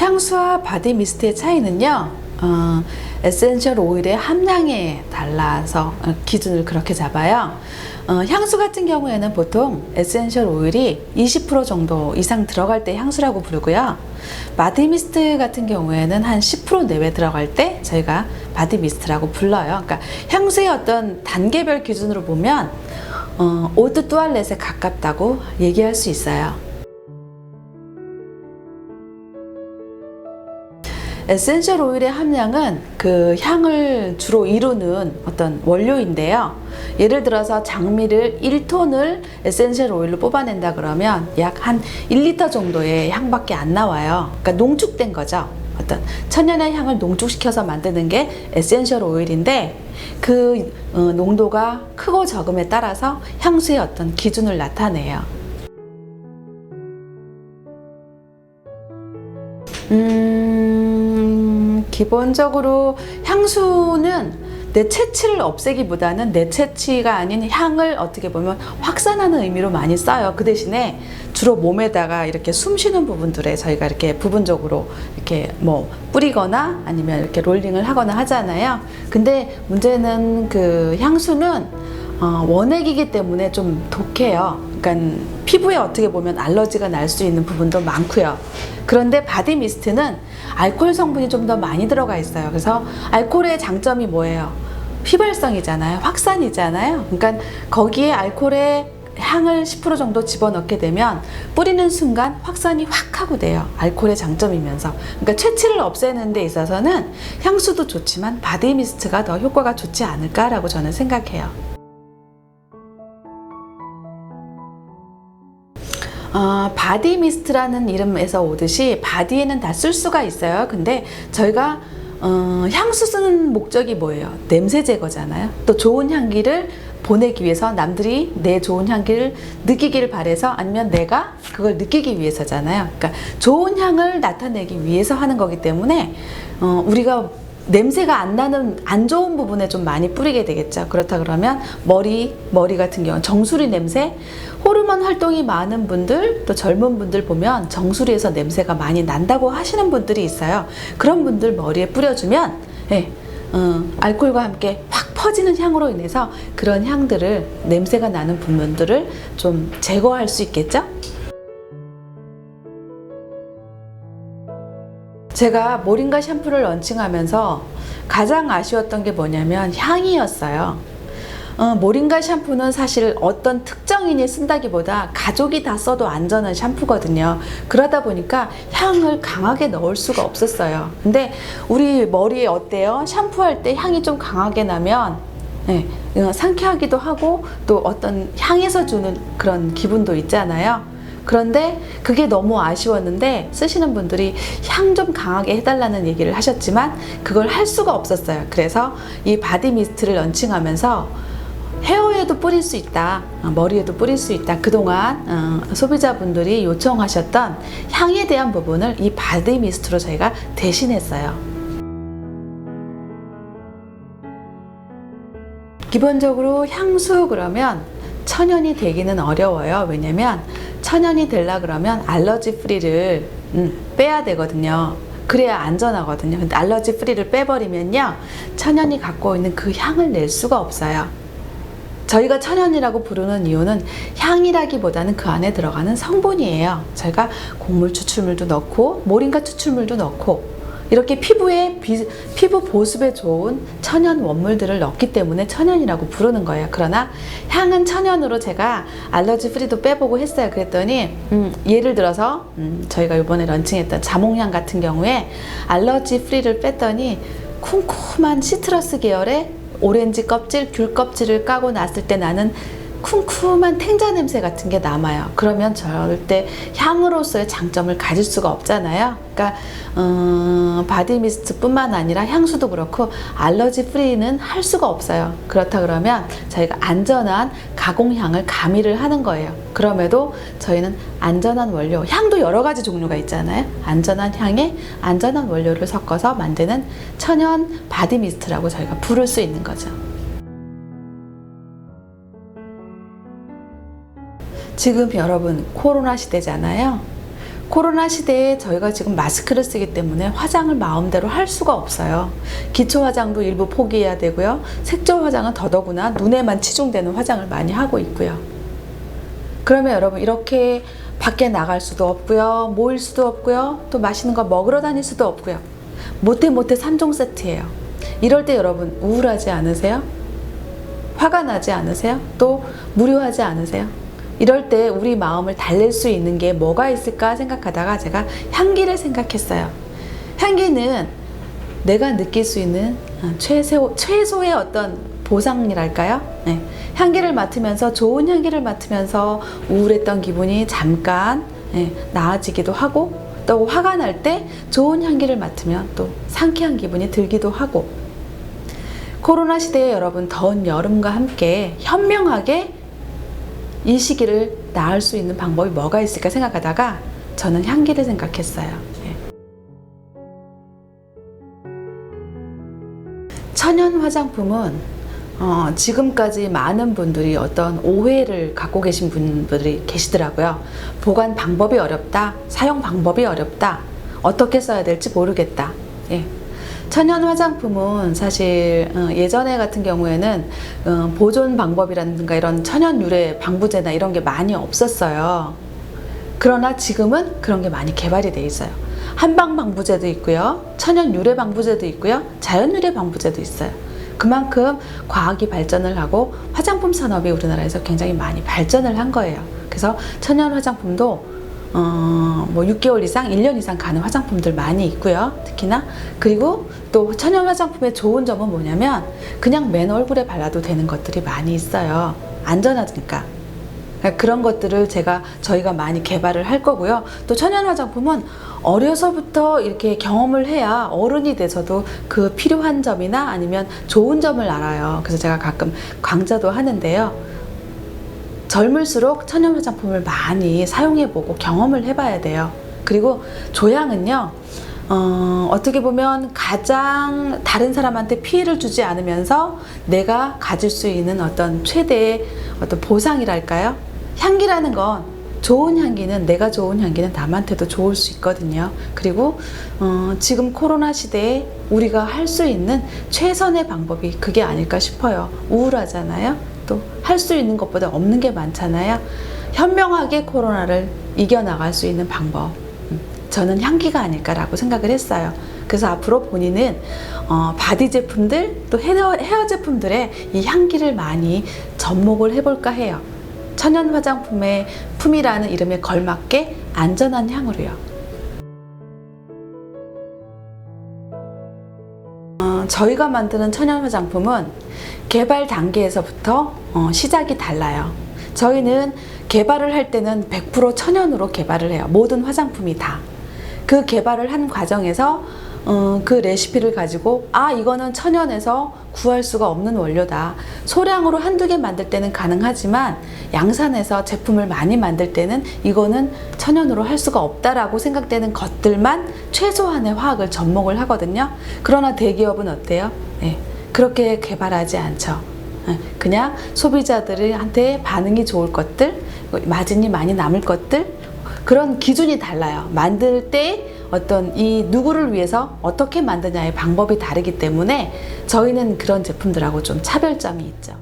향수와 바디 미스트의 차이는요, 에센셜 오일의 함량에 달라서 기준을 그렇게 잡아요. 향수 같은 경우에는 보통 에센셜 오일이 20% 정도 이상 들어갈 때 향수라고 부르고요. 바디 미스트 같은 경우에는 한 10% 내외 들어갈 때 저희가 바디 미스트라고 불러요. 그러니까 향수의 어떤 단계별 기준으로 보면 오드 뚜알렛에 가깝다고 얘기할 수 있어요. 에센셜 오일의 함량은 그 향을 주로 이루는 어떤 원료인데요. 예를 들어서 장미를 1톤을 에센셜 오일로 뽑아낸다 그러면 약 한 1리터 정도의 향밖에 안 나와요. 그러니까 농축된 거죠. 어떤 천연의 향을 농축시켜서 만드는 게 에센셜 오일인데 그 농도가 크고 적음에 따라서 향수의 어떤 기준을 나타내요. 기본적으로 향수는 내 체취를 없애기보다는 내 체취가 아닌 향을 어떻게 보면 확산하는 의미로 많이 써요. 그 대신에 주로 몸에다가 이렇게 숨 쉬는 부분들에 저희가 이렇게 부분적으로 이렇게 뭐 뿌리거나 아니면 이렇게 롤링을 하거나 하잖아요. 근데 문제는 그 향수는 원액이기 때문에 좀 독해요. 그러니까 피부에 어떻게 보면 알러지가 날 수 있는 부분도 많고요. 그런데 바디 미스트는 알코올 성분이 좀 더 많이 들어가 있어요. 그래서 알코올의 장점이 뭐예요? 휘발성이잖아요. 확산이잖아요. 그러니까 거기에 알코올의 향을 10% 정도 집어넣게 되면 뿌리는 순간 확산이 확 하고 돼요. 알코올의 장점이면서. 그러니까 체취를 없애는 데 있어서는 향수도 좋지만 바디 미스트가 더 효과가 좋지 않을까라고 저는 생각해요. 바디 미스트라는 이름에서 오듯이 바디에는 다 쓸 수가 있어요. 근데 저희가 향수 쓰는 목적이 뭐예요? 냄새 제거잖아요. 또 좋은 향기를 보내기 위해서 남들이 내 좋은 향기를 느끼기를 바래서 아니면 내가 그걸 느끼기 위해서잖아요. 그러니까 좋은 향을 나타내기 위해서 하는 거기 때문에 우리가 냄새가 안 나는 안 좋은 부분에 좀 많이 뿌리게 되겠죠. 그렇다 그러면 머리 같은 경우는 정수리 냄새, 호르몬 활동이 많은 분들, 또 젊은 분들 보면 정수리에서 냄새가 많이 난다고 하시는 분들이 있어요. 그런 분들 머리에 뿌려주면 알코올과 함께 확 퍼지는 향으로 인해서 그런 향들을, 냄새가 나는 부분들을 좀 제거할 수 있겠죠. 제가 모링가 샴푸를 런칭하면서 가장 아쉬웠던 게 뭐냐면 향이었어요. 모링가 샴푸는 사실 어떤 특정인이 쓴다기보다 가족이 다 써도 안전한 샴푸거든요. 그러다 보니까 향을 강하게 넣을 수가 없었어요. 근데 우리 머리에 어때요? 샴푸할 때 향이 좀 강하게 나면 상쾌하기도 하고 또 어떤 향에서 주는 그런 기분도 있잖아요. 그런데 그게 너무 아쉬웠는데 쓰시는 분들이 향 좀 강하게 해달라는 얘기를 하셨지만 그걸 할 수가 없었어요. 그래서 이 바디 미스트를 런칭하면서 헤어에도 뿌릴 수 있다, 머리에도 뿌릴 수 있다. 그동안 소비자분들이 요청하셨던 향에 대한 부분을 이 바디 미스트로 저희가 대신했어요. 기본적으로 향수 그러면 천연이 되기는 어려워요. 왜냐면 천연이 되려 그러면 알러지 프리를 빼야 되거든요. 그래야 안전하거든요. 근데 알러지 프리를 빼버리면요, 천연이 갖고 있는 그 향을 낼 수가 없어요. 저희가 천연이라고 부르는 이유는 향이라기보다는 그 안에 들어가는 성분이에요. 저희가 곡물 추출물도 넣고 모링가 추출물도 넣고 이렇게 피부 보습에 좋은 천연 원물들을 넣기 때문에 천연이라고 부르는 거예요. 그러나 향은 천연으로 제가 알러지 프리도 빼보고 했어요. 그랬더니 예를 들어서 저희가 이번에 런칭했던 자몽향 같은 경우에 알러지 프리를 뺐더니 쿰쿰한 시트러스 계열의 오렌지 껍질, 귤 껍질을 까고 났을 때 나는 쿰쿰한 탱자 냄새 같은 게 남아요. 그러면 절대 향으로서의 장점을 가질 수가 없잖아요. 그러니까 바디 미스트 뿐만 아니라 향수도 그렇고 알러지 프리는 할 수가 없어요. 그렇다 그러면 저희가 안전한 가공향을 가미를 하는 거예요. 그럼에도 저희는 안전한 원료, 향도 여러 가지 종류가 있잖아요. 안전한 향에 안전한 원료를 섞어서 만드는 천연 바디 미스트라고 저희가 부를 수 있는 거죠. 지금 여러분 코로나 시대잖아요. 코로나 시대에 저희가 지금 마스크를 쓰기 때문에 화장을 마음대로 할 수가 없어요. 기초 화장도 일부 포기해야 되고요. 색조 화장은 더더구나 눈에만 치중되는 화장을 많이 하고 있고요. 그러면 여러분 이렇게 밖에 나갈 수도 없고요. 모일 수도 없고요. 또 맛있는 거 먹으러 다닐 수도 없고요. 못해 3종 세트예요. 이럴 때 여러분 우울하지 않으세요? 화가 나지 않으세요? 또 무료하지 않으세요? 이럴 때 우리 마음을 달랠 수 있는 게 뭐가 있을까 생각하다가 제가 향기를 생각했어요. 향기는 내가 느낄 수 있는 최소의 어떤 보상이랄까요? 네. 향기를 맡으면서 좋은 향기를 맡으면서 우울했던 기분이 잠깐 나아지기도 하고 또 화가 날 때 좋은 향기를 맡으면 또 상쾌한 기분이 들기도 하고 코로나 시대에 여러분 더운 여름과 함께 현명하게 이 시기를 나을 수 있는 방법이 뭐가 있을까 생각하다가 저는 향기를 생각했어요. 천연 화장품은 지금까지 많은 분들이 어떤 오해를 갖고 계신 분들이 계시더라고요. 보관 방법이 어렵다, 사용 방법이 어렵다, 어떻게 써야 될지 모르겠다. 천연 화장품은 사실 예전에 같은 경우에는 보존 방법이라든가 이런 천연 유래 방부제나 이런 게 많이 없었어요. 그러나 지금은 그런 게 많이 개발이 돼 있어요. 한방 방부제도 있고요, 천연 유래 방부제도 있고요, 자연 유래 방부제도 있어요. 그만큼 과학이 발전을 하고 화장품 산업이 우리나라에서 굉장히 많이 발전을 한 거예요. 그래서 천연 화장품도 6개월 이상, 1년 이상 가는 화장품들 많이 있고요. 특히나. 그리고 또 천연 화장품의 좋은 점은 뭐냐면 그냥 맨 얼굴에 발라도 되는 것들이 많이 있어요. 안전하니까. 그런 것들을 저희가 많이 개발을 할 거고요. 또 천연 화장품은 어려서부터 이렇게 경험을 해야 어른이 돼서도 그 필요한 점이나 아니면 좋은 점을 알아요. 그래서 제가 가끔 강좌도 하는데요. 젊을수록 천연 화장품을 많이 사용해보고 경험을 해봐야 돼요. 그리고 조향은요, 어떻게 보면 가장 다른 사람한테 피해를 주지 않으면서 내가 가질 수 있는 어떤 최대의 어떤 보상이랄까요? 향기라는 건 좋은 향기는, 내가 좋은 향기는 남한테도 좋을 수 있거든요. 그리고 지금 코로나 시대에 우리가 할 수 있는 최선의 방법이 그게 아닐까 싶어요. 우울하잖아요. 또 할 수 있는 것보다 없는 게 많잖아요. 현명하게 코로나를 이겨나갈 수 있는 방법, 저는 향기가 아닐까라고 생각을 했어요. 그래서 앞으로 본인은 바디 제품들 또 헤어 제품들의 이 향기를 많이 접목을 해볼까 해요. 천연 화장품의 품이라는 이름에 걸맞게 안전한 향으로요. 저희가 만드는 천연 화장품은 개발 단계에서부터 시작이 달라요. 저희는 개발을 할 때는 100% 천연으로 개발을 해요. 모든 화장품이 다. 그 개발을 한 과정에서 그 레시피를 가지고 이거는 천연에서 구할 수가 없는 원료다. 소량으로 한두 개 만들 때는 가능하지만 양산해서 제품을 많이 만들 때는 이거는 천연으로 할 수가 없다라고 생각되는 것들만 최소한의 화학을 접목을 하거든요. 그러나 대기업은 어때요? 그렇게 개발하지 않죠. 그냥 소비자들한테 반응이 좋을 것들, 마진이 많이 남을 것들, 그런 기준이 달라요. 만들 때 어떤 이 누구를 위해서 어떻게 만드냐의 방법이 다르기 때문에 저희는 그런 제품들하고 좀 차별점이 있죠.